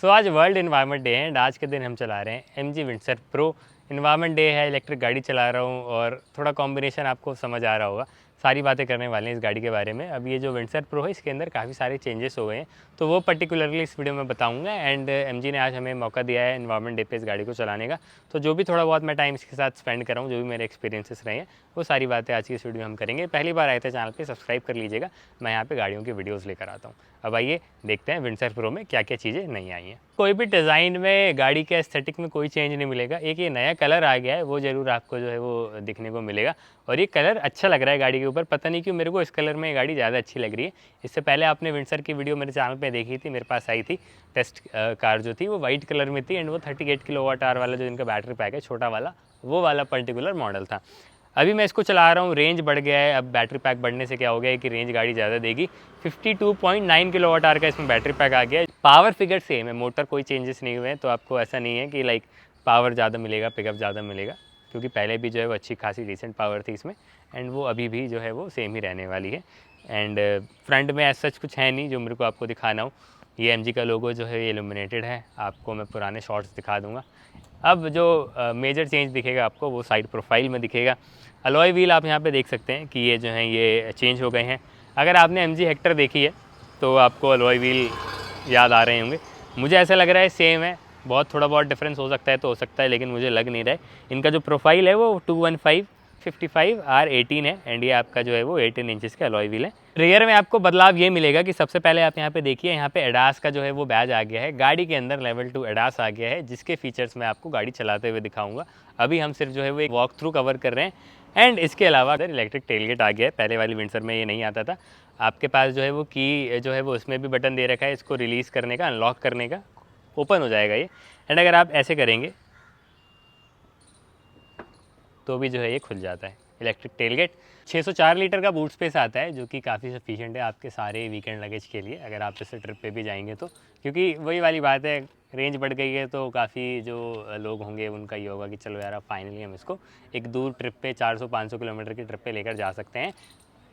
सो आज world environment day है and आज के दिन हम चला रहे हैं MG Windsor pro. Environment day है, इलेक्ट्रिक गाड़ी चला रहा हूँ और थोड़ा कॉम्बिनेशन आपको समझ आ रहा होगा। सारी बातें करने वाले हैं इस गाड़ी के बारे में। अब ये जो विंडसर प्रो है इसके अंदर काफ़ी सारे चेंजेस हो गए हैं, तो वो पर्टिकुलरली इस वीडियो में बताऊंगा। एंड MG ने आज हमें मौका दिया है इन्वायरमेंट डे पे इस गाड़ी को चलाने का, तो जो भी थोड़ा बहुत मैं टाइम इसके साथ स्पेंड कर रहा हूँ, जो भी मेरे एक्सपीरियंसेस रहे हैं, वो सारी बातें आज की इस वीडियो में हम करेंगे। पहली बार आए थे चैनल पे, सब्सक्राइब कर लीजिएगा। मैं यहाँ पे गाड़ियों की वीडियोस लेकर आता हूँ। अब आइए देखते हैं विंडसर प्रो में क्या क्या चीज़ें नई आई हैं। कोई भी डिज़ाइन में, गाड़ी के एस्थेटिक में कोई चेंज नहीं मिलेगा। एक ये नया कलर आ गया है, वो ज़रूर आपको जो है वो दिखने को मिलेगा और ये कलर अच्छा लग रहा है गाड़ी के ऊपर। पता नहीं क्यों मेरे को इस कलर में ये गाड़ी ज़्यादा अच्छी लग रही है। इससे पहले आपने विंडसर की वीडियो मेरे चैनल पे देखी थी, मेरे पास आई थी टेस्ट कार जो थी वो वाइट कलर में थी एंड वो 38 किलोवाट आवर वाला जो इनका बैटरी पैक है छोटा वाला, वो वाला पर्टिकुलर मॉडल था। अभी मैं इसको चला रहा हूँ, रेंज बढ़ गया है। अब बैटरी पैक बढ़ने से क्या हो गया है कि रेंज गाड़ी ज़्यादा देगी। 52.9 किलोवाट आवर का इसमें बैटरी पैक आ गया है। पावर फिगर सेम है, मोटर कोई चेंजेस नहीं हुए हैं, तो आपको ऐसा नहीं है कि लाइक पावर ज़्यादा मिलेगा, पिकअप ज़्यादा मिलेगा, क्योंकि पहले भी जो है वो अच्छी खासी रिसेंट पावर थी इसमें एंड वो अभी भी जो है वो सेम ही रहने वाली है। एंड फ्रंट में ऐसा सच कुछ है नहीं जो मेरे को आपको दिखाना हो। ये MG का लोगो जो है ये इल्यूमिनेटेड है, आपको मैं पुराने शॉट्स दिखा दूँगा। अब जो मेजर चेंज दिखेगा आपको वो साइड प्रोफाइल में दिखेगा। अलॉय व्हील आप यहाँ पे देख सकते हैं कि ये जो हैं ये चेंज हो गए हैं। अगर आपने MG हेक्टर देखी है तो आपको अलॉय व्हील याद आ रहे होंगे। मुझे ऐसा लग रहा है सेम है, बहुत थोड़ा बहुत डिफरेंस हो सकता है तो हो सकता है, लेकिन मुझे लग नहीं रहा है। इनका जो प्रोफाइल है वो 215/55 R18 है एंड ये आपका जो है वो 18 इंचेस का अलॉय व्हील है। रेयर में आपको बदलाव ये मिलेगा कि सबसे पहले आप यहाँ पे देखिए, यहाँ पे एडास का जो है वो बैज आ गया है। गाड़ी के अंदर लेवल 2 एडास आ गया है, जिसके फीचर्स मैं आपको गाड़ी चलाते हुए दिखाऊंगा। अभी हम सिर्फ जो है वो एक वॉक थ्रू कवर कर रहे हैं। एंड इसके अलावा अगर इलेक्ट्रिक टेलगेट आ गया है, पहले वाली विंडसर में ये नहीं आता था। आपके पास जो है वो की जो है वो उसमें भी बटन दे रखा है, इसको रिलीज़ करने का, अनलॉक करने का, ओपन हो जाएगा ये। एंड अगर आप ऐसे करेंगे तो भी जो है ये खुल जाता है। इलेक्ट्रिक टेलगेट 604 लीटर का बूट स्पेस आता है, जो कि काफ़ी सफिशिएंट है आपके सारे वीकेंड लगेज के लिए, अगर आप इससे ट्रिप पे भी जाएंगे तो। क्योंकि वही वाली बात है, रेंज बढ़ गई है तो काफ़ी जो लोग होंगे उनका ये होगा कि चलो यार अब फाइनली हम इसको एक दूर ट्रिप पे 400-500 किलोमीटर की ट्रिप पे लेकर जा सकते हैं।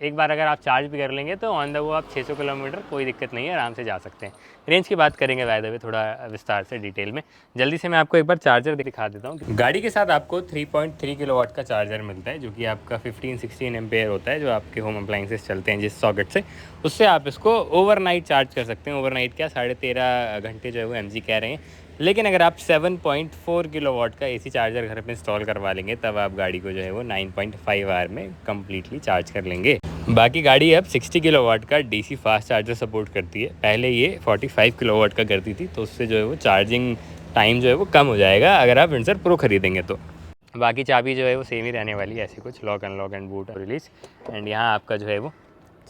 एक बार अगर आप चार्ज भी कर लेंगे तो ऑन द वो आप 600 किलोमीटर कोई दिक्कत नहीं है, आराम से जा सकते हैं। रेंज की बात करेंगे बाय द वे थोड़ा विस्तार से डिटेल में। जल्दी से मैं आपको एक बार चार्जर दिखा देता हूँ। गाड़ी के साथ आपको 3.3 किलोवाट का चार्जर मिलता है, जो कि आपका 15-16 एम्पेयर होता है, जो आपके होम अप्लाइंसेस चलते हैं जिस सॉकेट से, उससे आप इसको ओवरनाइट चार्ज कर सकते हैं। ओवरनाइट क्या, 13.5 घंटे जो है वो MG कह रहे हैं। लेकिन अगर आप 7.4 किलोवाट का AC चार्जर घर पे इंस्टॉल करवा लेंगे तब आप गाड़ी को जो है वो 9.5 आवर में कम्प्लीटली चार्ज कर लेंगे। बाकी गाड़ी अब 60 किलोवाट का DC फास्ट चार्जर सपोर्ट करती है। पहले ये 45 किलोवाट का करती थी, तो उससे जो है वो चार्जिंग टाइम जो है वो कम हो जाएगा अगर आप विंडसर प्रो खरीदेंगे तो। बाकी चाबी जो है वो सेम ही रहने वाली है, ऐसे कुछ lock unlock and boot release. And यहाँ आपका जो है वो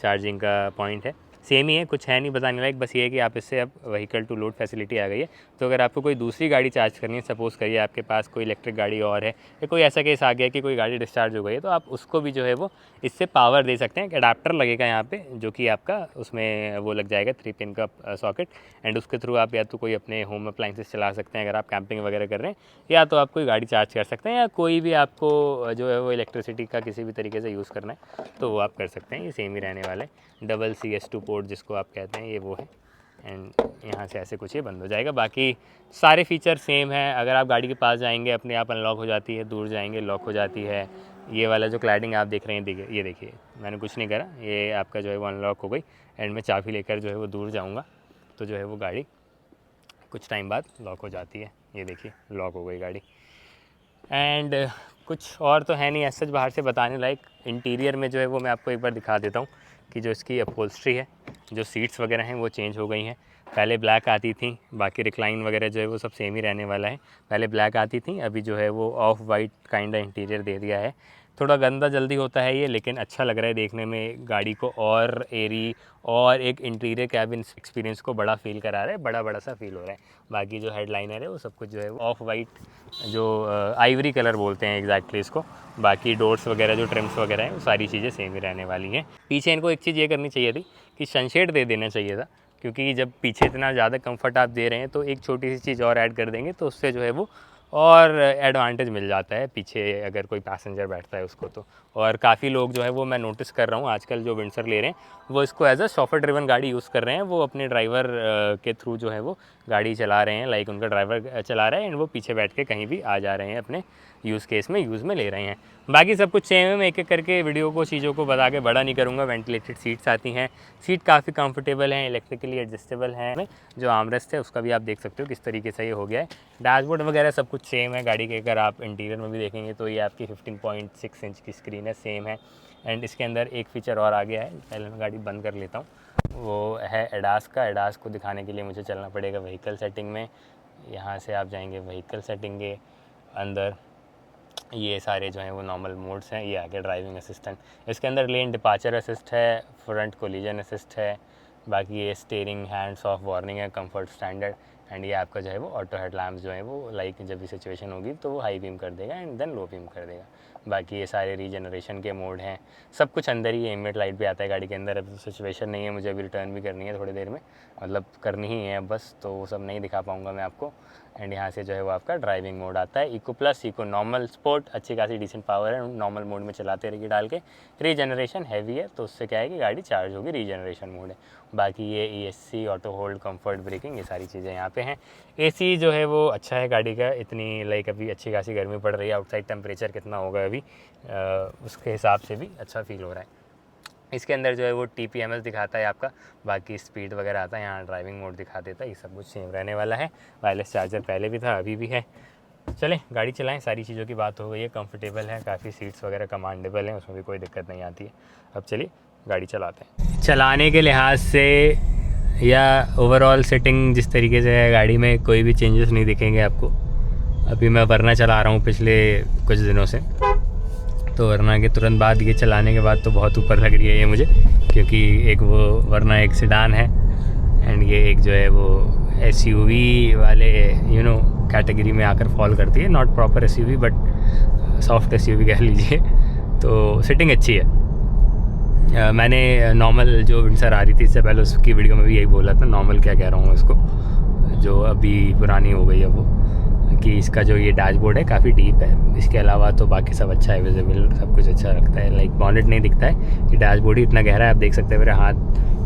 चार्जिंग का पॉइंट है, सेम ही है, कुछ है नहीं बताने लायक। बस ये है कि आप इससे अब व्हीकल टू लोड फैसिलिटी आ गई है, तो अगर आपको कोई दूसरी गाड़ी चार्ज करनी है, सपोज़ करिए आपके पास कोई इलेक्ट्रिक गाड़ी और है, या कोई ऐसा केस आ गया कि कोई गाड़ी डिस्चार्ज हो गई है, तो आप उसको भी जो है वो इससे पावर दे सकते हैं। एक अडाप्टर लगेगा यहाँ पे, जो कि आपका उसमें वो लग जाएगा 3 पिन का सॉकेट, एंड उसके थ्रू आप या तो कोई अपने होम अप्लाइंसेस चला सकते हैं अगर आप कैंपिंग वगैरह कर रहे हैं, या तो आप कोई गाड़ी चार्ज कर सकते हैं, या कोई भी आपको जो है वो इलेक्ट्रिसिटी का किसी भी तरीके से यूज़ करना है तो वो आप कर सकते हैं। ये सेम ही रहने वाला है। डबल CS2 पोर्ट जिसको आप कहते हैं, ये वो है। एंड यहाँ से ऐसे कुछ ये बंद हो जाएगा। बाकी सारे फीचर सेम है। अगर आप गाड़ी के पास जाएंगे अपने आप अनलॉक हो जाती है, दूर जाएंगे लॉक हो जाती है। ये वाला जो क्लैडिंग आप देख रहे हैं, देखिए, ये देखिए, मैंने कुछ नहीं करा, ये आपका जो है वो अनलॉक हो गई। एंड मैं चाबी लेकर जो है वो दूर जाऊँगा तो जो है वो गाड़ी कुछ टाइम बाद लॉक हो जाती है। ये देखिए लॉक हो गई गाड़ी। एंड कुछ और तो है नहीं ऐसा बाहर से बताने लायक। इंटीरियर में जो है वो मैं आपको एक बार दिखा देता हूँ कि जो इसकी अपहोल्स्ट्री है, जो सीट्स वगैरह हैं वो चेंज हो गई हैं। पहले ब्लैक आती थी, बाकी रिक्लाइन वगैरह जो है वो सब सेम ही रहने वाला है। पहले ब्लैक आती थी, अभी जो है वो ऑफ वाइट काइंड इंटीरियर दे दिया है। थोड़ा गंदा जल्दी होता है ये, लेकिन अच्छा लग रहा है देखने में, गाड़ी को और एरी और एक इंटीरियर कैबिन एक्सपीरियंस को बड़ा फील करा रहा है, बड़ा बड़ा सा फील हो रहा है। बाकी जो हेडलाइनर है वो सब कुछ जो है ऑफ वाइट, जो आइवरी कलर बोलते हैं एग्जैक्टली इसको। बाकी डोर्स वगैरह जो ट्रिम्स वगैरह हैं वो सारी चीज़ें सेम ही रहने वाली हैं। पीछे इनको एक चीज़ ये करनी चाहिए थी कि सनशेड दे देना चाहिए था, क्योंकि जब पीछे इतना ज़्यादा कंफर्ट आप दे रहे हैं तो एक छोटी सी चीज़ और ऐड कर देंगे तो उससे जो है वो और एडवांटेज मिल जाता है पीछे अगर कोई पैसेंजर बैठता है उसको तो। और काफ़ी लोग जो है वो मैं नोटिस कर रहा हूँ आजकल जो विंडसर ले रहे हैं वो इसको एज अ शॉफर ड्रिवन गाड़ी यूज़ कर रहे हैं। वो अपने ड्राइवर के थ्रू जो है वो गाड़ी चला रहे हैं, लाइक उनका ड्राइवर चला रहा है एंड वो पीछे बैठ के कहीं भी आ जा रहे हैं, अपने यूज़ केस में यूज़ में ले रहे हैं। बाकी सब कुछ सेम है, मैं एक एक करके वीडियो को चीज़ों को बता के बड़ा नहीं करूँगा। वेंटिलेटेड सीट्स आती हैं, सीट काफ़ी कंफर्टेबल हैं, इलेक्ट्रिकली एडजस्टेबल हैं। जो आर्मरेस्ट है उसका भी आप देख सकते हो किस तरीके से ये हो गया है। डैशबोर्ड वगैरह सब कुछ सेम है गाड़ी के। अगर आप इंटीरियर में भी देखेंगे तो ये आपकी 15.6 इंच की स्क्रीन है, सेम है। एंड इसके अंदर एक फ़ीचर और आ गया है, पहले मैं गाड़ी बंद कर लेता हूँ, वो है एडास का। एडास को दिखाने के लिए मुझे चलना पड़ेगा व्हीकल सेटिंग में। यहाँ से आप जाएंगे व्हीकल सेटिंग के अंदर, ये सारे जो हैं वो नॉर्मल मोड्स हैं। ये आगे ड्राइविंग असिस्टेंट, इसके अंदर लेन डिपार्चर असिस्ट है, फ्रंट कोलिजन असिस्ट है। बाकी ये स्टीयरिंग हैंड्स ऑफ वार्निंग है, कंफर्ट स्टैंडर्ड। एंड ये आपका जो है वो ऑटो हेडलैम्प्स जो है वो लाइक जब भी सिचुएशन होगी तो वो हाई बीम कर देगा एंड देन लो बीम कर देगा। बाकी ये सारे रीजनरेशन के मोड हैं, सब कुछ अंदर ही है। एम्बिएंट लाइट भी आता है गाड़ी के अंदर। अब सिचुएशन नहीं है, मुझे अभी रिटर्न भी करनी है थोड़ी देर में, मतलब करनी ही है बस, तो वो सब नहीं दिखा पाऊँगा मैं आपको। एंड यहाँ से जो है वो आपका ड्राइविंग मोड आता है, eco plus, eco normal, sport. अच्छी खासी डिसेंट पावर है, नॉर्मल मोड में चलाते रहिए डाल के। रीजनरेशन हैवी है तो उससे क्या है कि गाड़ी चार्ज होगी, रीजनरेशन मोड है। बाकी ये ESC, auto hold, comfort braking, ये सारी चीज़ें यहाँ पे हैं। AC जो है वो अच्छा है गाड़ी का, इतनी लाइक अभी अच्छी खासी गर्मी पड़ रही है, आउटसाइड टेम्परेचर कितना होगा अभी उसके हिसाब से भी अच्छा फील हो रहा है। इसके अंदर जो है वो TPMS दिखाता है आपका, बाकी स्पीड वगैरह आता है, यहाँ ड्राइविंग मोड दिखा देता है। ये सब कुछ सेम रहने वाला है। वायरलेस चार्जर पहले भी था, अभी भी है। चलें गाड़ी चलाएं, सारी चीज़ों की बात हो गई है। कंफर्टेबल है, काफ़ी सीट्स वगैरह कमांडेबल हैं, उसमें भी कोई दिक्कत नहीं आती है। अब चलिए गाड़ी चलाते हैं। चलाने के लिहाज से या ओवरऑल सेटिंग जिस तरीके से है गाड़ी में, कोई भी चेंजेस नहीं दिखेंगे आपको। अभी मैं वरना चला रहा हूँ पिछले कुछ दिनों से, तो वरना के तुरंत बाद ये चलाने के बाद तो बहुत ऊपर लग रही है ये मुझे, क्योंकि एक वो वरना एक सेडान है एंड ये एक जो है वो SUV वाले कैटेगरी में आकर फॉल करती है। Not proper SUV but soft SUV कह लीजिए। तो सेटिंग अच्छी है। मैंने नॉर्मल जो विंडसर आ रही थी इससे पहले उसकी वीडियो में भी यही बोला था, नॉर्मल क्या कह रहा हूँ इसको, जो अभी पुरानी हो गई है वो, कि इसका जो ये डैशबोर्ड है काफ़ी डीप है। इसके अलावा तो बाकी सब अच्छा है, विजिबल सब कुछ अच्छा रखता है। लाइक बॉनेट नहीं दिखता है, कि डैशबोर्ड ही इतना गहरा है, आप देख सकते हैं। मेरे हाथ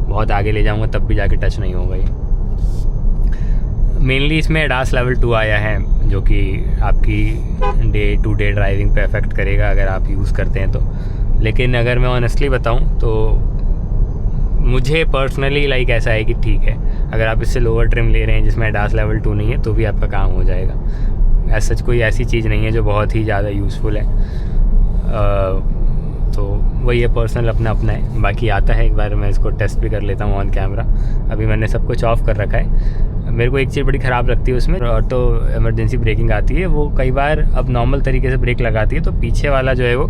बहुत आगे ले जाऊँगा तब भी जाके टच नहीं होगा ये। मेनली इसमें ADAS लेवल 2 आया है, जो कि आपकी डे टू डे ड्राइविंग पे अफेक्ट करेगा अगर आप यूज़ करते हैं तो। लेकिन अगर मैं ऑनेस्टली बताऊं तो मुझे पर्सनली लाइक ऐसा है कि ठीक है, अगर आप इससे लोअर ट्रिम ले रहे हैं जिसमें ADAS लेवल 2 नहीं है तो भी आपका काम हो जाएगा। ऐसा कोई ऐसी चीज़ नहीं है जो बहुत ही ज़्यादा यूज़फुल है। तो वही है, पर्सनल अपना अपना है। बाकी आता है, एक बार मैं इसको टेस्ट भी कर लेता हूँ ऑन कैमरा। अभी मैंने सब कुछ ऑफ़ कर रखा है। मेरे को एक चीज़ बड़ी ख़राब लगती है उसमें, ऑटो इमरजेंसी ब्रेकिंग आती है, वो कई बार अब नॉर्मल तरीके से ब्रेक लगाती है तो पीछे वाला जो है वो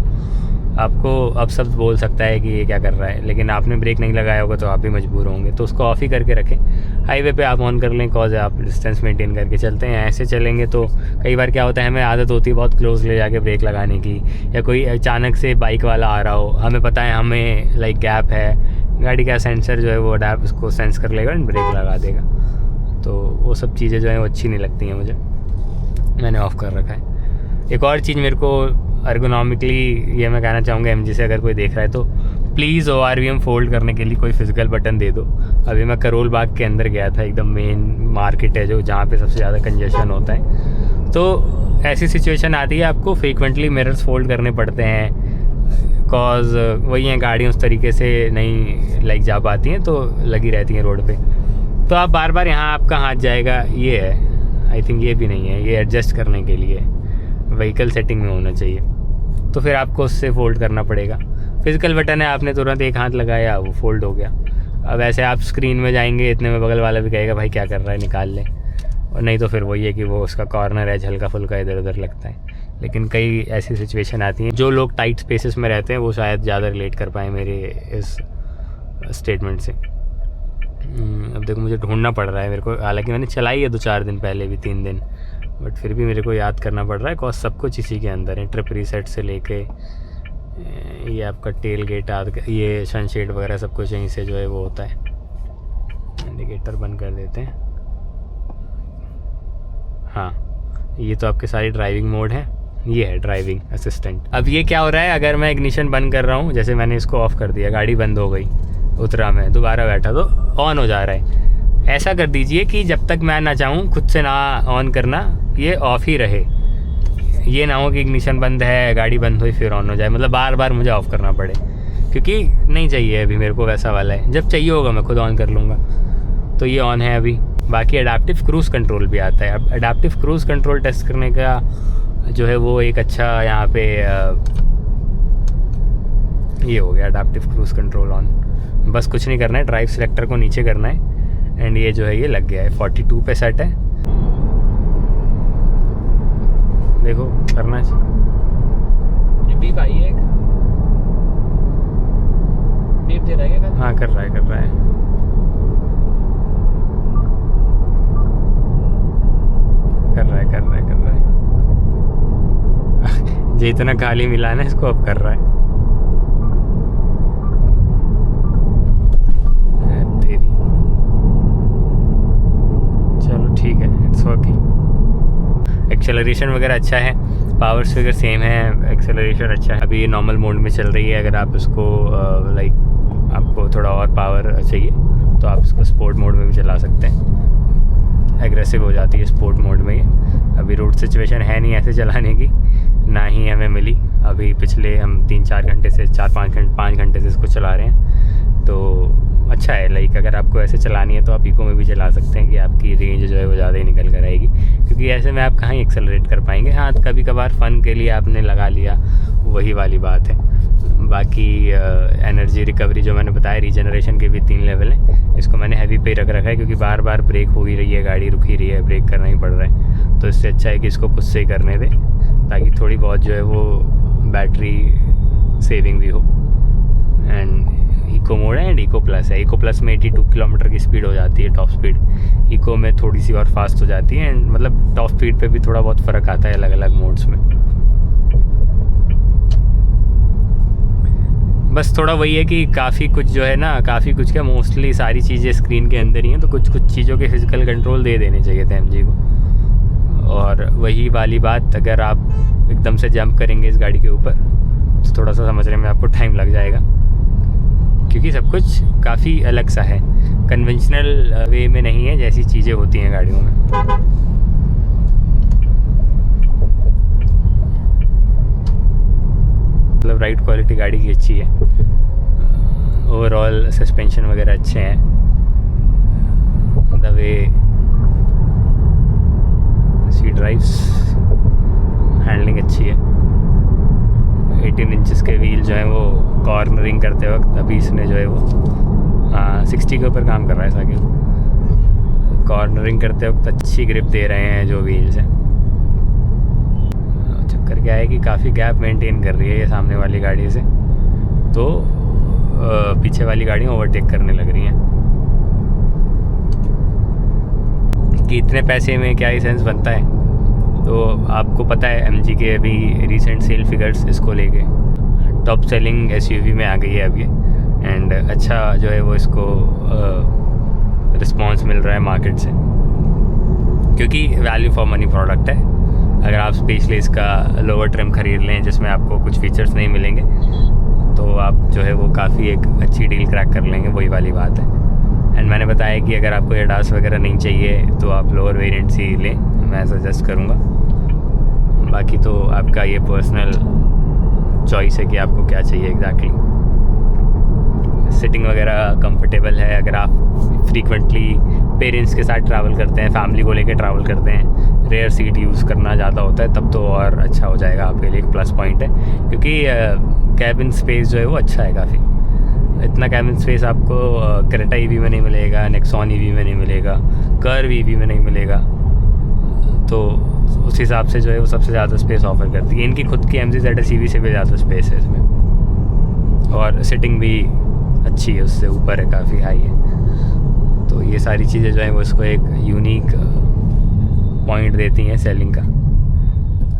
आपको अब सब बोल सकता है कि ये क्या कर रहा है, लेकिन आपने ब्रेक नहीं लगाया होगा तो आप भी मजबूर होंगे। तो उसको ऑफ़ ही करके रखें। हाईवे पे आप ऑन कर लें, कॉज आप डिस्टेंस मेंटेन करके चलते हैं। ऐसे चलेंगे तो कई बार क्या होता है, हमें आदत होती है बहुत क्लोज ले जाके ब्रेक लगाने की, या कोई अचानक से बाइक वाला आ रहा हो, हमें पता है हमें लाइक गैप है, गाड़ी का सेंसर जो है वो अडैप्ट उसको सेंस कर लेगा एंड ब्रेक लगा देगा। तो वो सब चीज़ें जो हैं वो अच्छी नहीं लगती हैं मुझे, मैंने ऑफ़ कर रखा है। एक और चीज़ मेरे को अर्गोनॉमिकली ये मैं कहना चाहूँगा MG से अगर कोई देख रहा है तो प्लीज़ ORVM फोल्ड करने के लिए कोई फिजिकल बटन दे दो। अभी मैं करोल बाग के अंदर गया था, एकदम मेन मार्केट है जो जहाँ पे सबसे ज़्यादा कंजेशन होता है, तो ऐसी सिचुएशन आती है आपको फ्रीक्वेंटली मिरर्स फोल्ड करने पड़ते हैं, कॉज वही हैं गाड़ियाँ उस तरीके से नहीं लाइक जा पाती हैं तो लगी रहती हैं रोड पे। तो आप बार बार यहाँ आपका हाथ जाएगा, ये है आई थिंक, ये भी नहीं है, ये एडजस्ट करने के लिए व्हीकल सेटिंग में होना चाहिए, तो फिर आपको उससे फोल्ड करना पड़ेगा। फिजिकल बटन है, आपने तुरंत एक हाथ लगाया वो फोल्ड हो गया। अब ऐसे आप स्क्रीन में जाएंगे, इतने में बगल वाला भी कहेगा भाई क्या कर रहा है, निकाल ले, और नहीं तो फिर वही है कि वो उसका कॉर्नर है, हल्का फुल्का इधर उधर लगता है। लेकिन कई ऐसी सिचुएशन आती हैं, जो लोग टाइट स्पेसेस में रहते हैं वो शायद ज़्यादा रिलेट कर पाएँ मेरे इस स्टेटमेंट से। अब देखो मुझे ढूंढना पड़ रहा है मेरे को, हालांकि मैंने चलाई है 2-4 दिन पहले भी, 3 दिन, बट फिर भी मेरे को याद करना पड़ रहा है, कॉज सब कुछ इसी के अंदर है। ट्रिप रीसेट से लेके ये आपका टेल गेट, ये सनशेड वगैरह सब कुछ यहीं से जो है वो होता है। इंडिकेटर बंद कर देते हैं। हाँ, ये तो आपके सारी ड्राइविंग मोड हैं। ये है ड्राइविंग असिस्टेंट। अब ये क्या हो रहा है, अगर मैं इग्निशन बंद कर रहा हूँ, जैसे मैंने इसको ऑफ़ कर दिया, गाड़ी बंद हो गई, उतरा मैं, दोबारा बैठा तो ऑन हो जा रहा है। ऐसा कर दीजिए कि जब तक मैं ना चाहूँ खुद से ना ऑन करना, ये ऑफ़ ही रहे। ये ना हो कि इग्निशन बंद है, गाड़ी बंद हुई फिर ऑन हो जाए, मतलब बार बार मुझे ऑफ़ करना पड़े, क्योंकि नहीं चाहिए अभी मेरे को वैसा वाला है। जब चाहिए होगा मैं खुद ऑन कर लूँगा। तो ये ऑन है अभी। बाकी एडाप्टिव क्रूज़ कंट्रोल भी आता है। अब एडाप्टिव क्रूज़ कंट्रोल टेस्ट करने का जो है वो एक अच्छा यहाँ पे ये हो गया, एडाप्टिव क्रूज़ कंट्रोल ऑन। बस कुछ नहीं करना है, ड्राइव सिलेक्टर को नीचे करना है एंड ये जो है ये लग गया है। 42 पे सेट है। देखो करना चाहिए। बीप आई है, बीप दे रहा है क्या? हाँ कर रहा है, कर रहा है। ये इतना खाली मिला ना, इसको अब कर रहा है। तेरी चलो ठीक है, इट्स वर्किंग। एक्सेलरेशन वगैरह अच्छा है, पावर फिगर सेम है, एक्सेलरेशन अच्छा है। अभी ये नॉर्मल मोड में चल रही है। अगर आप इसको लाइक आपको थोड़ा और पावर चाहिए तो आप इसको स्पोर्ट मोड में भी चला सकते हैं। एग्रेसिव हो जाती है स्पोर्ट मोड में ये। अभी रोड सिचुएशन है नहीं ऐसे चलाने की, ना ही हमें मिली। अभी पिछले हम 3-4 घंटे से 5 घंटे से इसको चला रहे हैं, तो अच्छा है। लाइक अगर आपको ऐसे चलानी है तो आप इको में भी चला सकते हैं कि आपकी रेंज जो है वो ज़्यादा ही निकल कर आएगी, क्योंकि ऐसे में आप कहाँ ही एक्सेलरेट कर पाएंगे। हाँ कभी कभार फ़न के लिए आपने लगा लिया, वही वाली बात है। बाकी एनर्जी रिकवरी जो मैंने बताया, रीजनरेशन के भी 3 लेवल हैं। इसको मैंने हैवी पे रख रखा है, क्योंकि बार बार ब्रेक हो ही रही है, गाड़ी रुक ही रही है, ब्रेक करना ही पड़ रहा है। तो इससे अच्छा है कि इसको खुद से ही करने दें, ताकि थोड़ी बहुत जो है वो बैटरी सेविंग भी हो। एंड इको मोड है एंड इको प्लस है। इको प्लस में 82 किलोमीटर की स्पीड हो जाती है टॉप स्पीड। इको में थोड़ी सी और फास्ट हो जाती है, एंड मतलब टॉप स्पीड पे भी थोड़ा बहुत फ़र्क आता है अलग अलग मोड्स में। बस थोड़ा वही है कि काफ़ी कुछ जो है ना, काफ़ी कुछ क्या, मोस्टली सारी चीज़ें स्क्रीन के अंदर ही हैं, तो कुछ कुछ चीज़ों के फिज़िकल कंट्रोल दे देने चाहिए थे MG को। और वही वाली बात, अगर आप एकदम से जंप करेंगे इस गाड़ी के ऊपर तो थोड़ा सा समझने में आपको टाइम लग जाएगा, क्योंकि सब कुछ काफ़ी अलग सा है, कन्वेंशनल वे में नहीं है जैसी चीज़ें होती हैं गाड़ियों में। मतलब राइड क्वालिटी गाड़ी की अच्छी है, ओवरऑल सस्पेंशन वगैरह अच्छे हैं, the way she drives, handling अच्छी है। 18 इंचेस के व्हील जो है वो कॉर्नरिंग करते वक्त, अभी इसने जो है वो 60 के ऊपर काम कर रहा है साइकिल। कॉर्नरिंग करते वक्त अच्छी ग्रिप दे रहे हैं जो व्हील्स हैं। चक्कर क्या है कि काफ़ी गैप मेंटेन कर रही है ये सामने वाली गाड़ी से, तो पीछे वाली गाड़ियाँ ओवरटेक करने लग रही हैं। कि इतने पैसे में क्या ही सेंस बनता है। तो आपको पता है MG के अभी रीसेंट सेल फिगर्स इसको लेके टॉप सेलिंग SUV में आ गई है अभी, एंड अच्छा जो है वो इसको रिस्पांस मिल रहा है मार्केट से, क्योंकि वैल्यू फॉर मनी प्रोडक्ट है। अगर आप स्पेशली इसका लोअर ट्रिम ख़रीद लें जिसमें आपको कुछ फीचर्स नहीं मिलेंगे, तो आप जो है वो काफ़ी एक अच्छी डील क्रैक कर लेंगे, वही वाली बात है। एंड मैंने बताया कि अगर आपको एडास वगैरह नहीं चाहिए तो आप लोअर वेरिएंट्स ही लें, मैं सजेस्ट करूँगा। बाकी तो आपका ये पर्सनल चॉइस है कि आपको क्या चाहिए एग्जैक्टली। सिटिंग वगैरह कंफर्टेबल है। अगर आप फ्रीक्वेंटली पेरेंट्स के साथ ट्रैवल करते हैं, फैमिली को लेकर ट्रैवल करते हैं, रेयर सीट यूज़ करना ज़्यादा होता है, तब तो और अच्छा हो जाएगा आपके लिए, एक प्लस पॉइंट है। क्योंकि कैबिन स्पेस जो है वो अच्छा है काफ़ी। इतना कैबिन स्पेस आपको क्रेटा EV में नहीं मिलेगा, नेक्सॉन EV में नहीं मिलेगा, कर्व EV में नहीं मिलेगा। तो उस हिसाब से जो है वो सबसे ज़्यादा स्पेस ऑफर करती है। इनकी खुद की MG ZS EV से भी ज़्यादा स्पेस है इसमें, और सिटिंग भी अच्छी है, उससे ऊपर है, काफ़ी हाई है। तो ये सारी चीज़ें जो है वो इसको एक यूनिक पॉइंट देती हैं सेलिंग का,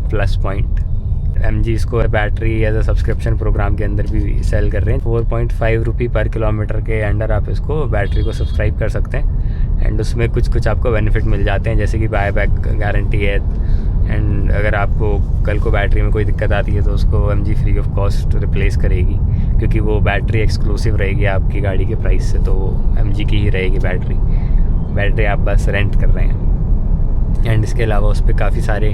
प्लस पॉइंट। MG इसको battery as a subscription programme के अंदर भी सेल कर रहे हैं। 4.5 रुपये पर किलोमीटर के अंडर आप इसको बैटरी को सब्सक्राइब कर सकते हैं, एंड उसमें कुछ कुछ आपको बेनिफिट मिल जाते हैं, जैसे कि बाय बैक गारंटी है, एंड अगर आपको कल को बैटरी में कोई दिक्कत आती है तो उसको MG free of cost replace करेगी, क्योंकि वो बैटरी एक्सक्लूसिव रहेगी आपकी गाड़ी के प्राइस से, तो MG की ही रहेगी बैटरी आप बस रेंट कर रहे हैं। एंड इसके अलावा उस पर काफ़ी सारे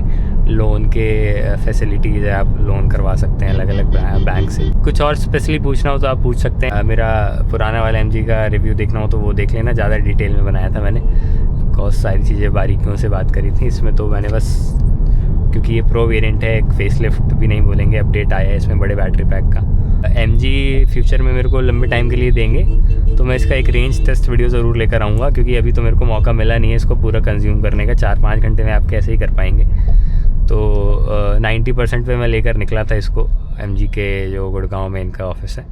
लोन के फैसिलिटीज़ है, आप लोन करवा सकते हैं अलग अलग बैंक से। कुछ और स्पेशली पूछना हो तो आप पूछ सकते हैं। मेरा पुराना वाला MG का रिव्यू देखना हो तो वो देख लेना, ज़्यादा डिटेल में बनाया था मैंने, कॉस्ट सारी चीज़ें बारीकियों से बात करी थी। इसमें तो मैंने बस, क्योंकि ये प्रो वेरिएंट है, एक फेसलिफ्ट भी नहीं बोलेंगे, अपडेट आया है इसमें बड़े बैटरी पैक का। MG फ्यूचर में मेरे को लंबे टाइम के लिए देंगे तो मैं इसका एक रेंज टेस्ट वीडियो ज़रूर लेकर आऊँगा, क्योंकि अभी तो मेरे को मौका मिला नहीं है इसको पूरा कंज्यूम करने का। 4-5 घंटे में आप कैसे ही कर पाएंगे। तो 90% पे मैं लेकर निकला था इसको, MG के जो गुड़गांव में इनका ऑफिस है,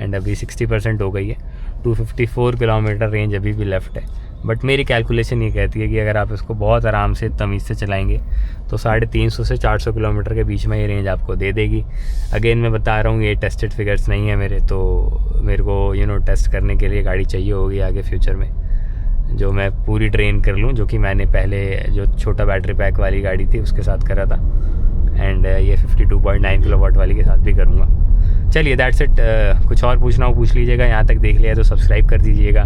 एंड अभी 60% हो गई है। 254 किलोमीटर रेंज अभी भी लेफ़्ट है। बट मेरी कैलकुलेशन ये कहती है कि अगर आप इसको बहुत आराम से तमीज़ से चलाएंगे तो 350 से 400 किलोमीटर के बीच में ये रेंज आपको दे देगी। अगेन मैं बता रहा हूँ, ये टेस्टेड फिगर्स नहीं है मेरे, तो मेरे को टेस्ट करने के लिए गाड़ी चाहिए होगी आगे फ्यूचर में, जो मैं पूरी ट्रेन कर लूँ, जो कि मैंने पहले जो छोटा बैटरी पैक वाली गाड़ी थी उसके साथ करा था, एंड ये 52.9 किलोवाट वाली के साथ भी करूँगा। चलिए दैट्स इट। कुछ और पूछना हो पूछ लीजिएगा, यहाँ तक देख लिया तो सब्सक्राइब कर दीजिएगा।